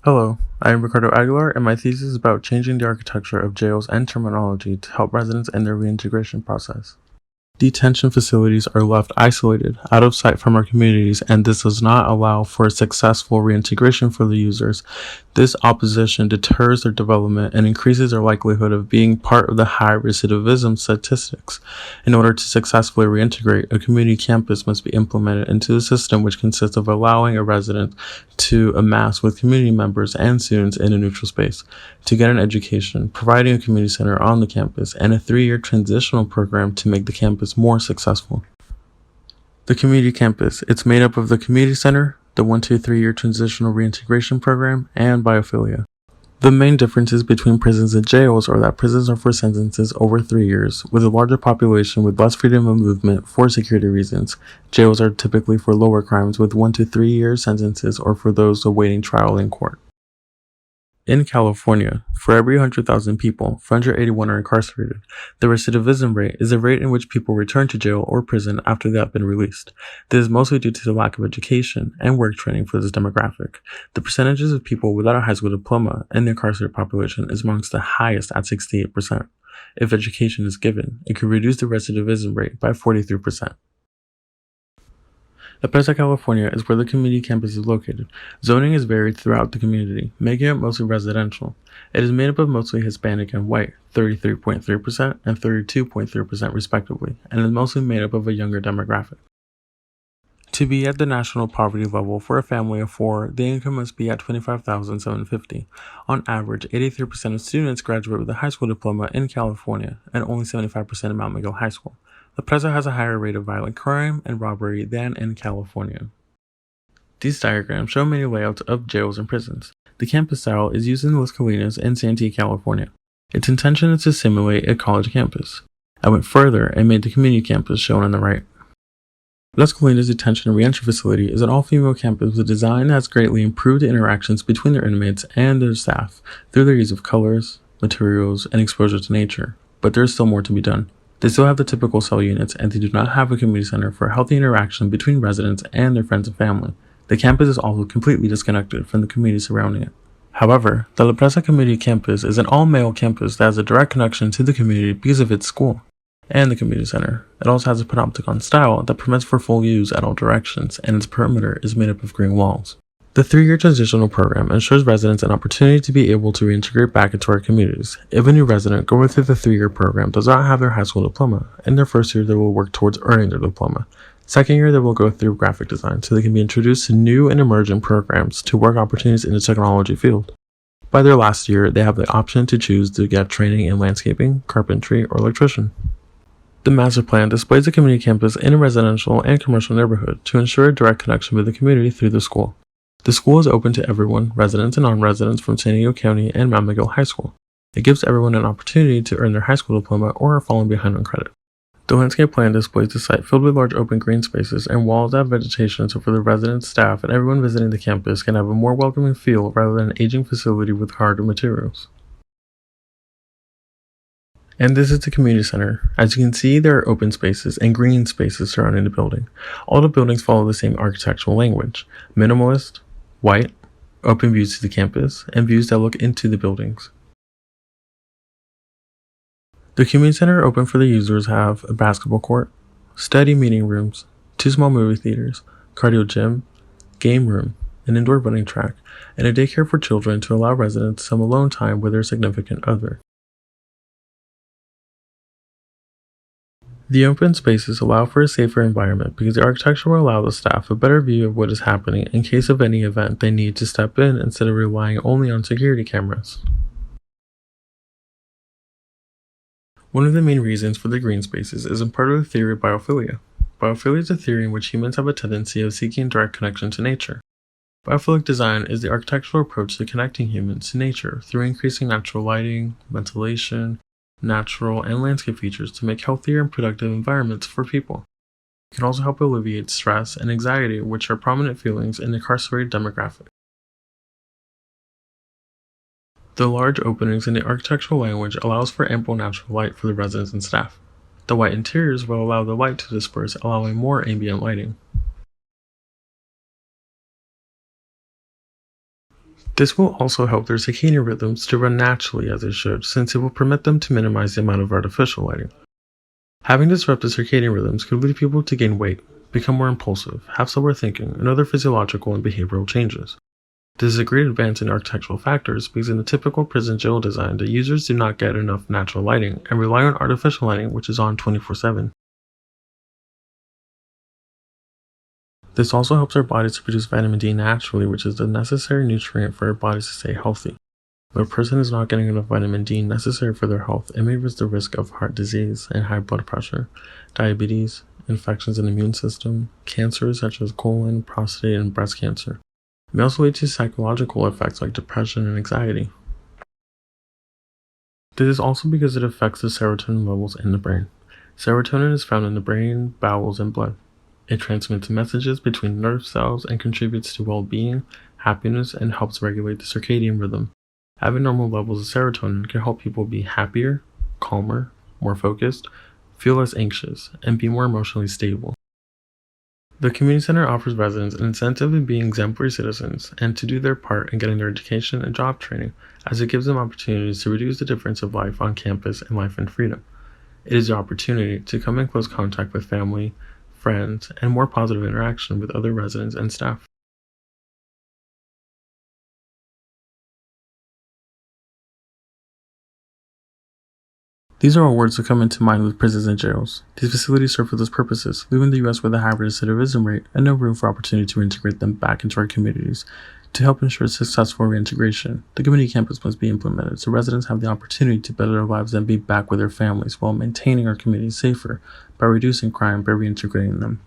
Hello, I am Ricardo Aguilar, and my thesis is about changing the architecture of jails and terminology to help residents in their reintegration process. Detention facilities are left isolated, out of sight from our communities, and this does not allow for successful reintegration for the users. This opposition deters their development and increases their likelihood of being part of the high recidivism statistics. In order to successfully reintegrate, a community campus must be implemented into the system, which consists of allowing a resident to amass with community members and students in a neutral space to get an education, providing a community center on the campus, and a 3-year transitional program to make the campus more successful. The community campus, it's made up of the community center, the 1-2-3-year transitional reintegration program, and biophilia. The main differences between prisons and jails are that prisons are for sentences over 3 years, with a larger population with less freedom of movement for security reasons. Jails are typically for lower crimes with 1-3 year sentences or for those awaiting trial in court. In California, for every 100,000 people, 481 are incarcerated. The recidivism rate is the rate in which people return to jail or prison after they have been released. This is mostly due to the lack of education and work training for this demographic. The percentages of people without a high school diploma in the incarcerated population is amongst the highest at 68%. If education is given, it could reduce the recidivism rate by 43%. La Presa, California is where the community campus is located. Zoning is varied throughout the community, making it mostly residential. It is made up of mostly Hispanic and white, 33.3% and 32.3% respectively, and is mostly made up of a younger demographic. To be at the national poverty level for a family of 4, the income must be at $25,750. On average, 83% of students graduate with a high school diploma in California, and only 75% in Mount Miguel High School. La Presa has a higher rate of violent crime and robbery than in California. These diagrams show many layouts of jails and prisons. The campus style is used in Las Colinas and Santee, California. Its intention is to simulate a college campus. I went further and made the community campus shown on the right. Las Colinas Detention and Reentry Facility is an all-female campus with a design that has greatly improved the interactions between their inmates and their staff through their use of colors, materials, and exposure to nature. But there is still more to be done. They still have the typical cell units, and they do not have a community center for healthy interaction between residents and their friends and family. The campus is also completely disconnected from the community surrounding it. However, the La Presa Community Campus is an all-male campus that has a direct connection to the community because of its school and the community center. It also has a panopticon style that permits for full use at all directions, and its perimeter is made up of green walls. The 3-year transitional program ensures residents an opportunity to be able to reintegrate back into our communities. If a new resident going through the 3-year program does not have their high school diploma, in their first year they will work towards earning their diploma. Second year they will go through graphic design so they can be introduced to new and emerging programs to work opportunities in the technology field. By their last year, they have the option to choose to get training in landscaping, carpentry, or electrician. The master plan displays the community campus in a residential and commercial neighborhood to ensure a direct connection with the community through the school. The school is open to everyone, residents and non-residents from San Diego County and Mount Miguel High School. It gives everyone an opportunity to earn their high school diploma or are falling behind on credit. The landscape plan displays the site filled with large open green spaces and walls that have vegetation so for the residents, staff, and everyone visiting the campus can have a more welcoming feel rather than an aging facility with harder materials. And this is the community center. As you can see, there are open spaces and green spaces surrounding the building. All the buildings follow the same architectural language: minimalist, white, open views to the campus, and views that look into the buildings. The community center open for the users have a basketball court, study meeting rooms, 2 small movie theaters, cardio gym, game room, an indoor running track, and a daycare for children to allow residents some alone time with their significant other. The open spaces allow for a safer environment because the architecture will allow the staff a better view of what is happening in case of any event they need to step in instead of relying only on security cameras. One of the main reasons for the green spaces is in part of the theory of biophilia. Biophilia is a theory in which humans have a tendency of seeking direct connection to nature. Biophilic design is the architectural approach to connecting humans to nature through increasing natural lighting, ventilation, natural and landscape features to make healthier and productive environments for people. It can also help alleviate stress and anxiety, which are prominent feelings in the incarcerated demographic. The large openings in the architectural language allows for ample natural light for the residents and staff. The white interiors will allow the light to disperse, allowing more ambient lighting. This will also help their circadian rhythms to run naturally as they should, since it will permit them to minimize the amount of artificial lighting. Having disrupted circadian rhythms could lead people to gain weight, become more impulsive, have slower thinking, and other physiological and behavioral changes. This is a great advance in architectural factors because in the typical prison jail design, the users do not get enough natural lighting and rely on artificial lighting, which is on 24/7. This also helps our bodies to produce vitamin D naturally, which is the necessary nutrient for our bodies to stay healthy. If a person is not getting enough vitamin D necessary for their health, it may raise the risk of heart disease and high blood pressure, diabetes, infections in the immune system, cancers such as colon, prostate, and breast cancer. It may also lead to psychological effects like depression and anxiety. This is also because it affects the serotonin levels in the brain. Serotonin is found in the brain, bowels, and blood. It transmits messages between nerve cells and contributes to well-being, happiness, and helps regulate the circadian rhythm. Having normal levels of serotonin can help people be happier, calmer, more focused, feel less anxious, and be more emotionally stable. The community center offers residents an incentive in being exemplary citizens and to do their part in getting their education and job training, as it gives them opportunities to reduce the difference of life on campus and life in freedom. It is the opportunity to come in close contact with family, friends, and more positive interaction with other residents and staff. These are all words that come into mind with prisons and jails. These facilities serve for those purposes, leaving the U.S. with a high recidivism rate and no room for opportunity to integrate them back into our communities. To help ensure successful reintegration, the community campus must be implemented so residents have the opportunity to better their lives and be back with their families while maintaining our communities safer by reducing crime by reintegrating them.